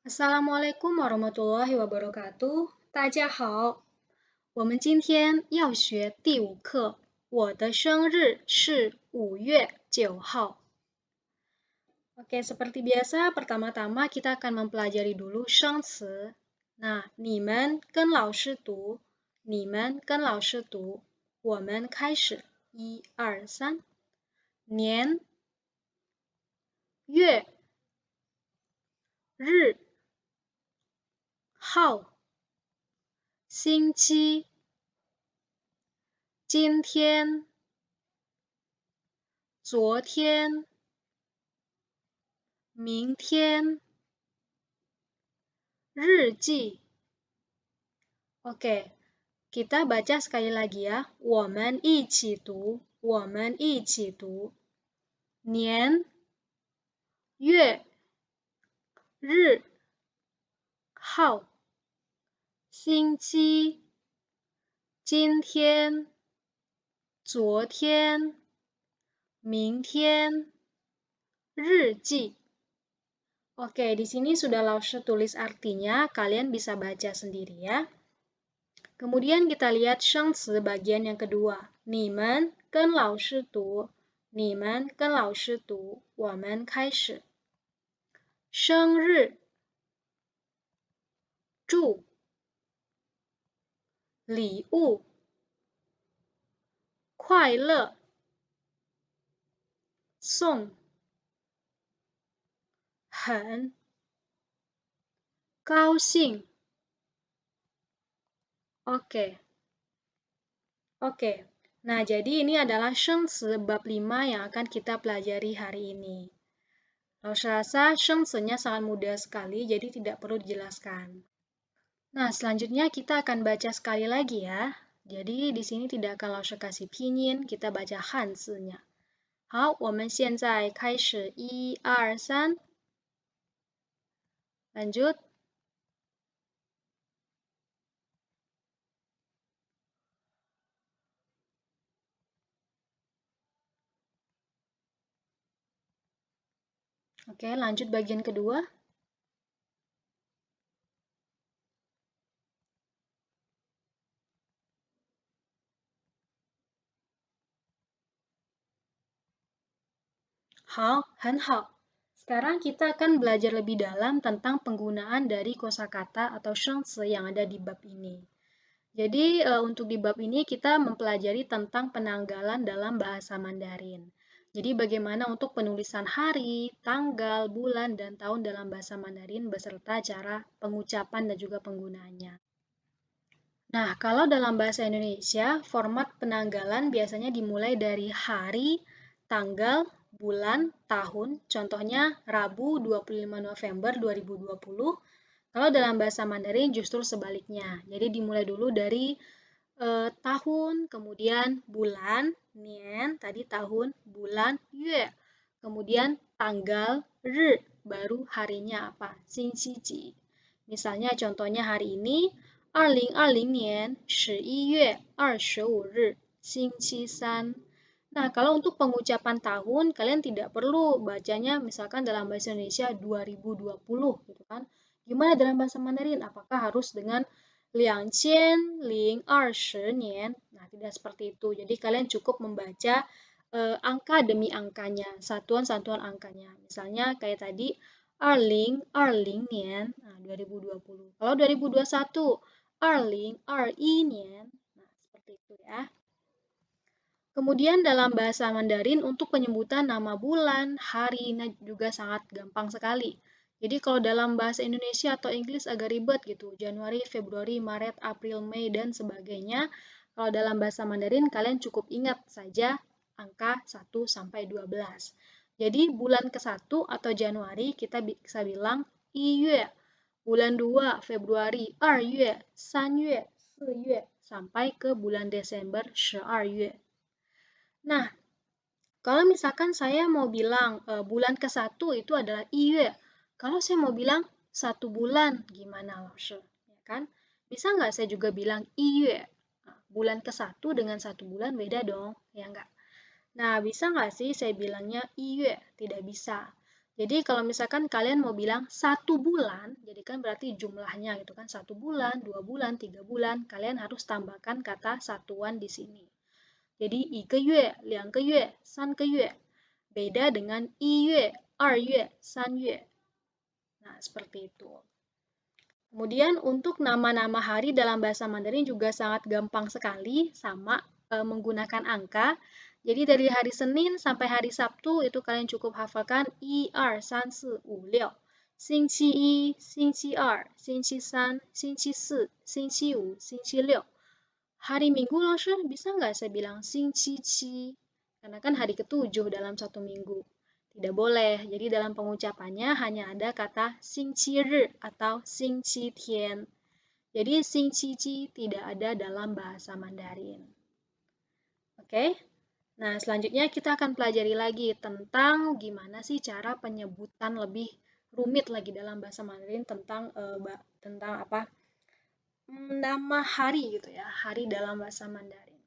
Assalamualaikum warahmatullahi wabarakatuh. 大家好，我们今天要学第5课。我的生日是5月9号。Oke, seperti biasa, pertama-tama kita akan mempelajari dulu 生词。那你们跟老师读，你们跟老师读。我们开始，1、2、3。年、月、日、号、星期、今天、昨天、明天、日记。Oke, kita baca sekali lagi ya. 我们一起读，我们一起读。年、月、日、号、星期、今天、昨天、明天、日记。Oke, di sini sudah Laushe tulis artinya, kalian bisa baca sendiri ya. Kemudian kita lihat 生词 bagian yang kedua. 你们跟老师读，你们跟老师读，我们开始。生日，祝，礼物，快乐，送，很，高兴。Oke. Nah, jadi ini adalah 生词 bab 5 yang akan kita pelajari hari ini. Laushe rasa 生词-nya sangat mudah sekali, jadi tidak perlu dijelaskan. Nah, selanjutnya kita akan baca sekali lagi ya. Jadi di sini tidak akan Laushe kasih pinyin, kita baca hanzi-nya. 好，我们现在开始1、2、3。Lanjut. Oke, lanjut bagian kedua. Hao, han hao. Sekarang kita akan belajar lebih dalam tentang penggunaan dari kosakata atau 生词 yang ada di bab ini. Jadi untuk di bab ini kita mempelajari tentang penanggalan dalam bahasa Mandarin. Jadi bagaimana untuk penulisan hari, tanggal, bulan, dan tahun dalam bahasa Mandarin beserta cara pengucapan dan juga penggunaannya. Nah, kalau dalam bahasa Indonesia, format penanggalan biasanya dimulai dari hari, tanggal, bulan, tahun. Contohnya Rabu 25 November 2020. Kalau dalam bahasa Mandarin justru sebaliknya. Jadi dimulai dulu dari tahun, kemudian bulan, nian, tadi tahun, bulan, yue. Kemudian tanggal, ri, baru harinya apa? Xinxiji. Misalnya contohnya hari ini, 2020年11月25日, 星期三. Nah, kalau untuk pengucapan tahun, kalian tidak perlu bacanya misalkan dalam bahasa Indonesia 2020 gitu kan. Gimana dalam bahasa Mandarin? Apakah harus dengan 2020年? Nah, tidak seperti itu. Jadi kalian cukup membaca angka demi angkanya, satuan-satuan angkanya. Misalnya kayak tadi 2020年, nah 2020. Kalau 2021, 2021年. Nah, seperti itu ya. Kemudian dalam bahasa Mandarin untuk penyebutan nama bulan, hari juga sangat gampang sekali. Jadi kalau dalam bahasa Indonesia atau Inggris agak ribet gitu, Januari, Februari, Maret, April, Mei, dan sebagainya. Kalau dalam bahasa Mandarin kalian cukup ingat saja angka 1 sampai 12. Jadi bulan ke-1 atau Januari kita bisa bilang 1月, bulan 2 Februari 2月, 3月, 4月, sampai ke bulan Desember 12月. Nah, kalau misalkan saya mau bilang bulan ke-1 itu adalah 1月, kalau saya mau bilang 1 bulan, gimana Laushe? Ya kan? Bisa nggak saya juga bilang 1月? Nah, bulan ke-1 dengan 1 bulan beda dong, ya nggak? Nah, bisa nggak sih saya bilangnya 1月? Tidak bisa. Jadi kalau misalkan kalian mau bilang 1 bulan, jadi kan berarti jumlahnya gitu kan, 1 bulan, 2 bulan, 3 bulan, kalian harus tambahkan kata satuan di sini. Jadi 1个月, 2个月, 3个月. Beda dengan 1月, 2月, 3月. Nah, seperti itu. Kemudian untuk nama-nama hari dalam bahasa Mandarin juga sangat gampang sekali, sama menggunakan angka. Jadi dari hari Senin sampai hari Sabtu itu kalian cukup hafalkan 1, 2, 3, 4, 5, 6. 星期一, 星期二, 星期三, 星期四, 星期五, 星期六. Hari Minggu langsung bisa nggak saya bilang 星期七? Karena kan hari ke-7 dalam satu minggu. Tidak boleh. Jadi dalam pengucapannya hanya ada kata 星期日 atau 星期天. Jadi 星期七 tidak ada dalam bahasa Mandarin. Oke? Nah, selanjutnya kita akan pelajari lagi tentang gimana sih cara penyebutan lebih rumit lagi dalam bahasa Mandarin tentang apa? Nama hari gitu ya, hari dalam bahasa Mandarin.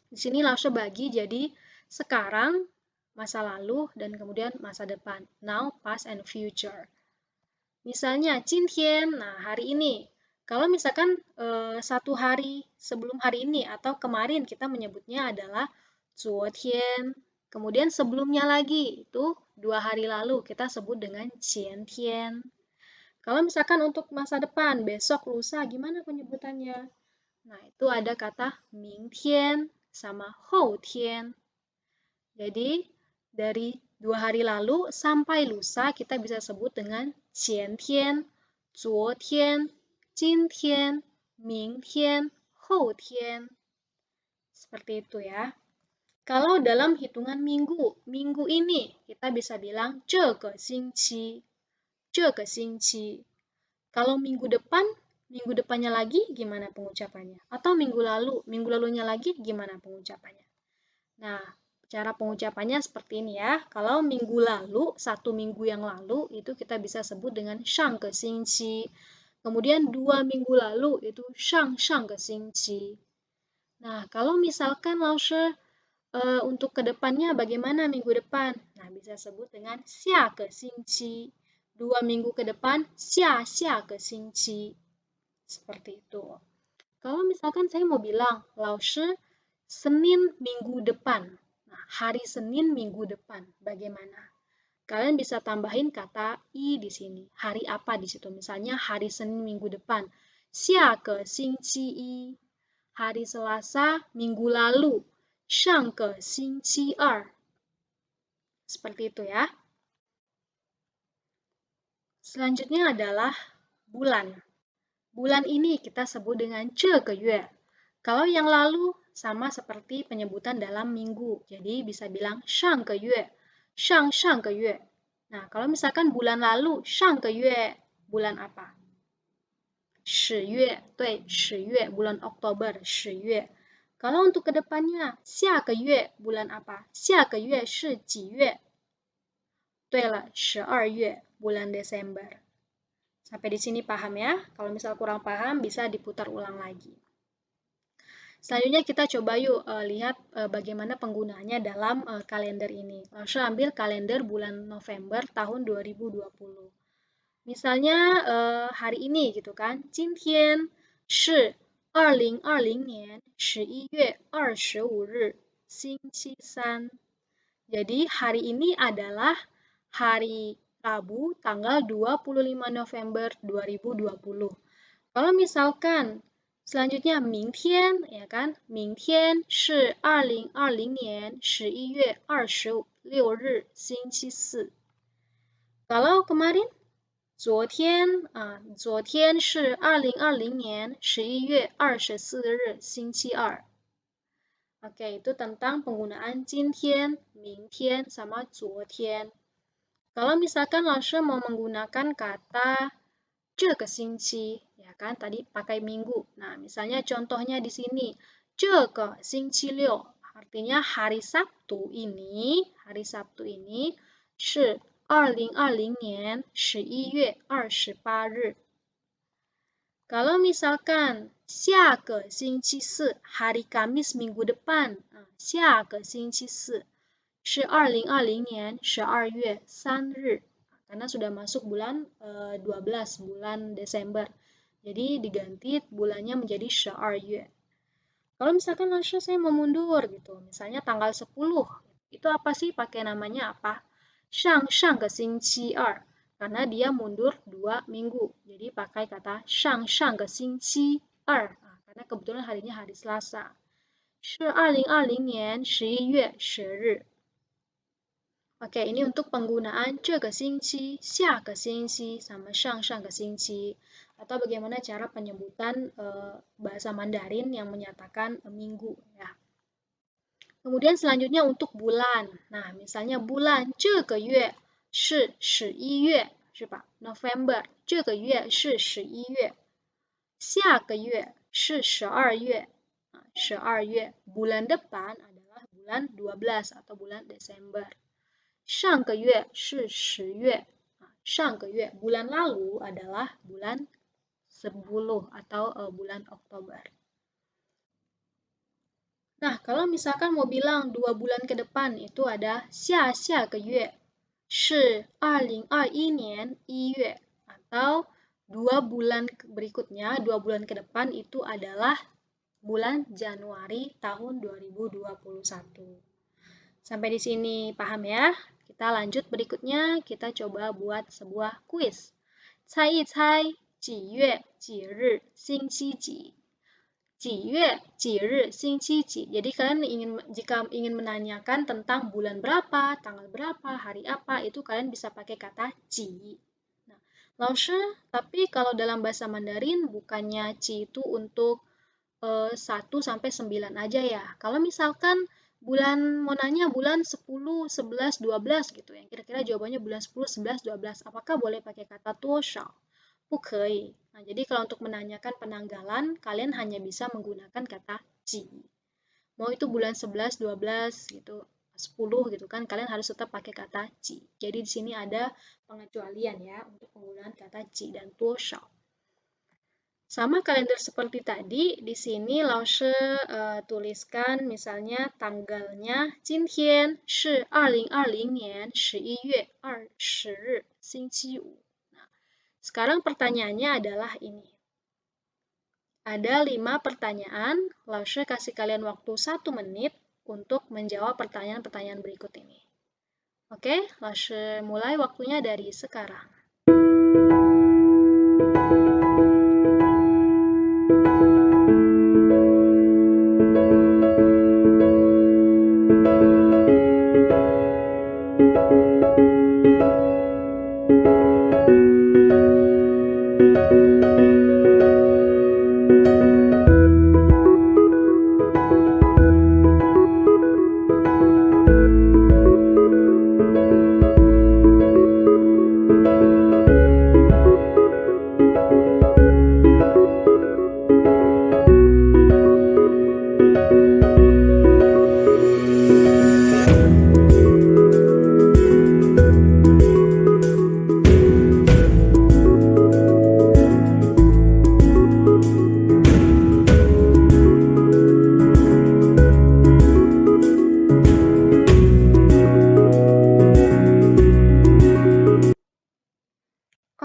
Di sini langsung bagi jadi sekarang, masa lalu, dan kemudian masa depan. Now, past, and future. Misalnya, 今天, nah hari ini. Kalau misalkan satu hari sebelum hari ini atau kemarin kita menyebutnya adalah 昨天. Kemudian sebelumnya lagi itu 2 hari lalu kita sebut dengan 前天. Kalau misalkan untuk masa depan, besok, lusa, gimana penyebutannya? Nah, itu ada kata 明天 sama 后天. Jadi, dari 2 hari lalu sampai lusa kita bisa sebut dengan 前天, 昨天, 今天, 明天, 后天. Seperti itu ya. Kalau dalam hitungan minggu, minggu ini kita bisa bilang 这个星期, 这个星期. Kalau minggu depannya lagi gimana pengucapannya? Atau minggu lalunya lagi gimana pengucapannya? Nah, cara pengucapannya seperti ini ya. Kalau minggu lalu, 1 minggu yang lalu, itu kita bisa sebut dengan 上个星期. Kemudian 2 minggu lalu itu 上个星期. Nah, kalau misalkan langsung untuk kedepannya bagaimana minggu depan? Nah, bisa sebut dengan 下个星期. 2 minggu ke depan, 下个星期. Seperti itu. Kalau misalkan saya mau bilang, 老师, Senin minggu depan. Nah, hari Senin minggu depan, bagaimana? Kalian bisa tambahin kata i di sini. Hari apa di situ? Misalnya hari Senin minggu depan. 下个星期一. Hari Selasa minggu lalu. 上个星期二. Seperti itu ya. Selanjutnya adalah bulan. Bulan ini kita sebut dengan 这个月. Kalau yang lalu sama seperti penyebutan dalam minggu. Jadi bisa bilang 上个月, 上个月. Nah, kalau misalkan bulan lalu, 上个月, bulan apa? 10月, 对, 10月, bulan Oktober, 10月. Kalau untuk kedepannya, 下个月, bulan apa? 下个月是几月? 对了, 12月, bulan Desember. Sampai di sini paham ya? Kalau misal kurang paham, bisa diputar ulang lagi. Selanjutnya kita coba yuk lihat bagaimana penggunaannya dalam kalender ini. Langsung ambil kalender bulan November tahun 2020. Misalnya hari ini gitu kan. 今天是2020年11月25日星期三. Jadi hari ini adalah hari Rabu tanggal 25 November 2020. Kalau misalkan selanjutnya 明天 ya kan? 明天是2020年11月26日星期四. Kalau kemarin 昨天是2020年11月24日星期二. Oke, itu tentang penggunaan 今天, 明天, sama 昨天. Kalau misalkan langsung mau menggunakan kata 这个星期, ya kan, tadi pakai minggu. Nah, misalnya contohnya di sini, 这个星期六, artinya hari Sabtu ini,是2020年11月28日. Kalau misalkan 下个星期四, hari Kamis minggu depan, 下个星期四, 是2020年12月3日. karena sudah masuk bulan 12, bulan Desember. Jadi diganti bulannya menjadi 12 月. Kalau misalkan langsung saya mau mundur gitu, misalnya tanggal 10, itu apa sih pakai namanya apa? Shang ke xingqi 2, karena dia mundur 2 minggu. Jadi pakai kata shang ke xingqi 2, karena kebetulan harinya hari Selasa. 是2020年11月10日. Oke, ini untuk penggunaan 这个星期, 下个星期, sama 上个星期. Atau bagaimana cara penyebutan bahasa Mandarin yang menyatakan minggu. Ya. Kemudian selanjutnya untuk bulan. Nah, misalnya bulan 这个月是11月，是吧？ November 这个月是11月，下个月是12月。12月, bulan depan adalah bulan 12 atau bulan Desember. 上个月是10月, 上个月 bulan lalu adalah bulan 10 atau bulan Oktober. Nah, kalau misalkan mau bilang 2 bulan ke depan itu ada 下个月是2021年1月 atau 2 bulan berikutnya, 2 bulan ke depan itu adalah bulan Januari tahun 2021. Sampai di sini paham ya? Kita lanjut berikutnya, kita coba buat sebuah kuis. 猜一猜几月几日星期几? 几月几日星期几? Jadi kalian jika ingin menanyakan tentang bulan berapa, tanggal berapa, hari apa, itu kalian bisa pakai kata 几. Nah, 老师, tapi kalau dalam bahasa Mandarin bukannya 几 itu untuk 1 sampai 9 aja ya. Kalau misalkan mau nanya bulan 10, 11, 12 gitu ya. Kira-kira jawabannya bulan 10, 11, 12. Apakah boleh pakai kata 多少? 不可以. Nah, jadi kalau untuk menanyakan penanggalan, kalian hanya bisa menggunakan kata 几. Mau itu bulan 11, 12 gitu, 10 gitu kan, kalian harus tetap pakai kata 几. Jadi di sini ada pengecualian ya untuk penggunaan kata 几 dan 多少. Sama kalender seperti tadi, di sini Laoshi tuliskan misalnya tanggalnya 今天是2020年11月20日星期五. Nah, sekarang pertanyaannya adalah ini. Ada 5 pertanyaan, Laoshi kasih kalian waktu 1 menit untuk menjawab pertanyaan-pertanyaan berikut ini. Oke, Laoshi mulai waktunya dari sekarang.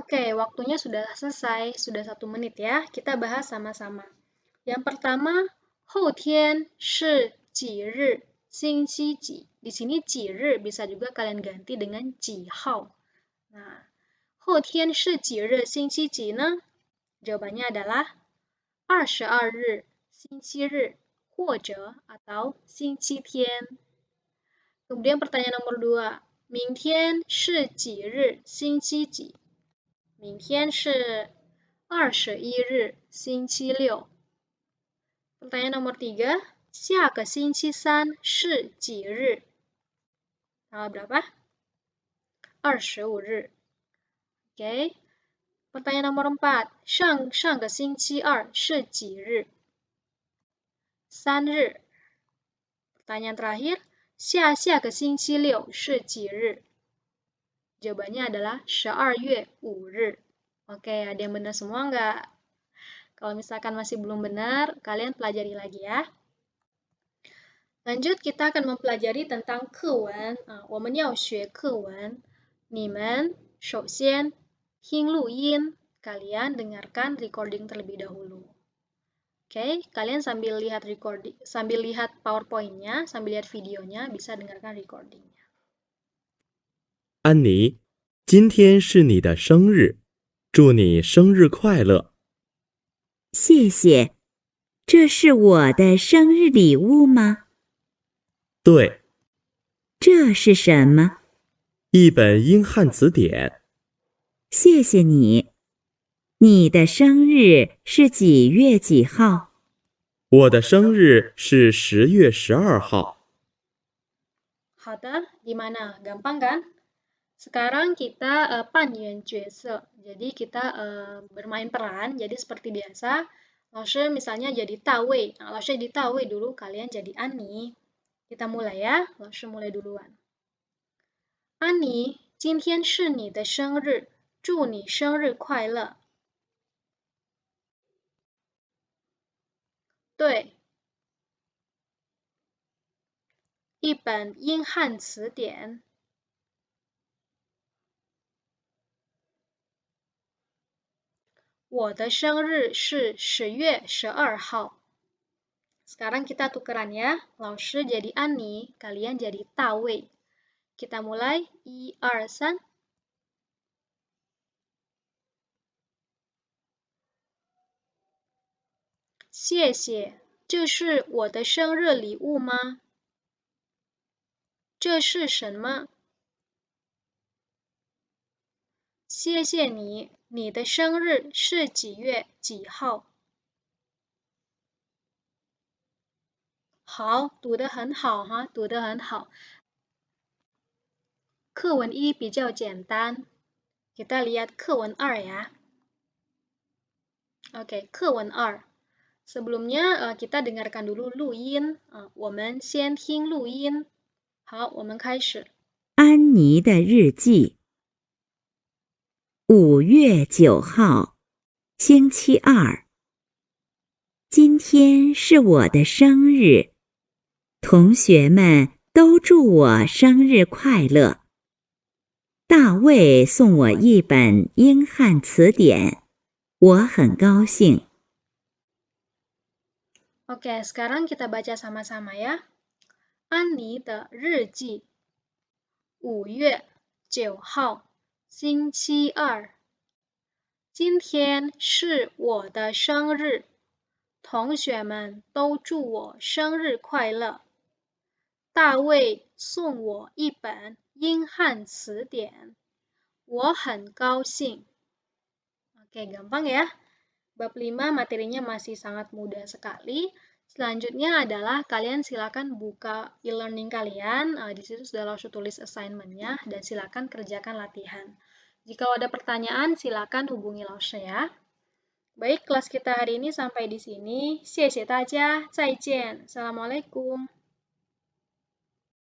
Oke, waktunya sudah selesai, sudah 1 menit ya. Kita bahas sama-sama. Yang pertama, 后天是几日星期几? Di sini 几日bisa juga kalian ganti dengan 几号. Nah, 后天是几日星期几呢? Jawabannya adalah 22日星期日 或者 atau 星期天. Kemudian pertanyaan nomor 2, 明天是几日星期几? 明天是21日星期六. Pertanyaan nomor 3, 下个星期三是几日? Tanggal berapa? 25日. Oke. Pertanyaan nomor 4, 上个星期二是几日? 3日. Pertanyaan terakhir, 下个星期六是几日? Jawabannya adalah 12月5日. Oke, ada yang benar semua nggak? Kalau misalkan masih belum benar, kalian pelajari lagi ya. Lanjut, kita akan mempelajari tentang 课文. 我们要学课文. 你们首先听录音, kalian dengarkan recording terlebih dahulu. Oke, kalian sambil lihat PowerPoint-nya, sambil lihat videonya, bisa dengarkan recording-nya. 安妮，今天是你的生日，祝你生日快乐。谢谢，这是我的生日礼物吗？对，这是什么？一本英汉词典。谢谢你。你的生日是几月几号？我的生日是10月12号。好的, gimana? Gampang kan? Sekarang kita panjang角色. Jadi kita bermain peran. Jadi seperti biasa, 老师 misalnya jadi Tawei. Nah, 老师jadi Tawei dulu, kalian jadi Ani. Kita mulai ya. 老师 mulai duluan. Ani, 今天是你的生日，祝你生日快乐。对，一本英汉词典。我的生日是10月12号。Sekarang kita tukeran ya. 老师 jadi Ani, kalian jadi Tawei. Kita mulai. 1, 2, 3. 谢谢，这是我的生日礼物吗？这是什么？谢谢你，你的生日是几月几号？好，读得很好哈，读得很好。课文1比较简单。Kita lihat 课文2 ya. Oke, 课文2. Sebelumnya kita dengarkan dulu 录音。我们先听录音。好，我们开始。安妮的日记。5月9号，星期二。今天是我的生日，同学们都祝我生日快乐。大卫送我一本英汉词典，我很高兴。Oke, sekarang kita baca sama-sama ya. 安妮的日记，5月9号，星期二。今天是我的生日，同学们都祝我生日快乐。大卫送我一本英汉词典，我很高兴。Oke, gampang ya. Bab 5 materinya masih sangat mudah sekali. Selanjutnya adalah kalian silakan buka e-learning kalian. Di situ sudah langsung tulis assignment-nya dan silakan kerjakan latihan. Jika ada pertanyaan, silakan hubungi Laushe ya. Baik, kelas kita hari ini sampai di sini. 谢谢大家，再见。Assalamualaikum.